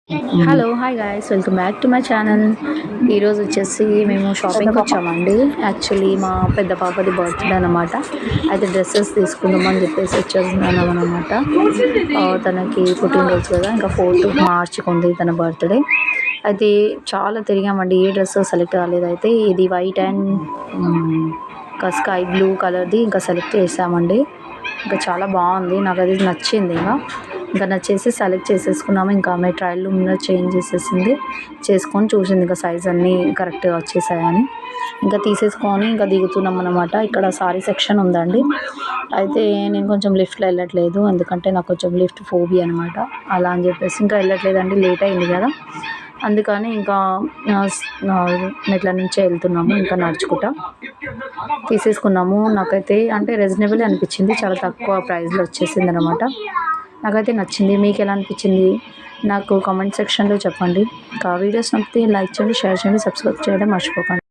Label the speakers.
Speaker 1: Hello! Hi guys welcome back to my channel. ఈరోజు వచ్చేసి మేము షాపింగ్‌కి వచ్చామండి. యాక్చువల్లీ మా పెద్ద పాపది బర్త్‌డే అనమాట. అయితే డ్రెసెస్ తీసుకుందామని చెప్పేసి వచ్చేసినామనమాట. తనకి పుట్టినరోజు కదా! ఇంకా 4th మార్చ్‌కి ఉంది తన బర్త్‌డే. అయితే చాలా తిరిగామండి. ఏ డ్రెస్ సెలెక్ట్ కాలేదు. అయితే ఇది వైట్ అండ్ ఇంకా స్కై బ్లూ కలర్‌ది ఇంకా సెలెక్ట్ చేసామండి. ఇంకా చాలా బాగుంది. నాకది నచ్చింది. ఇంకా నచ్చేసి సెలెక్ట్ చేసేసుకున్నాము. ఇంకా ఆమె ట్రయల్ రూమ్‌లో చేంజ్ చేసేసింది. చేసుకొని చూసింది ఇంకా సైజ్ అన్నీ కరెక్ట్‌గా వచ్చేసాయని. ఇంకా తీసేసుకొని ఇంకా దిగుతున్నాం అనమాట. ఇక్కడ సారీ సెక్షన్ ఉందండి. అయితే నేను కొంచెం లిఫ్ట్‌లో వెళ్ళట్లేదు. ఎందుకంటే నాకు కొంచెం లిఫ్ట్ ఫోబియా అనమాట. అలా అని చెప్పేసి ఇంకా వెళ్ళట్లేదండి. లేట్ అయింది కదా! అందుకని ఇంకా మెట్ల నుంచే వెళ్తున్నాము ఇంకా నడుచుకుంటా. తీసేసుకున్నాము. నాకైతే అంటే రీజనబుల్ అనిపించింది. చాలా తక్కువ ప్రైస్‌లో వచ్చేసిందనమాట. నాకైతే నచ్చింది. మీకు ఎలా అనిపించింది నాకు కామెంట్ సెక్షన్‌లో చెప్పండి. ఇంకా వీడియోస్ నచ్చితే లైక్ చేయండి, షేర్ చేయండి, సబ్స్క్రైబ్ చేయడం మర్చిపోకండి.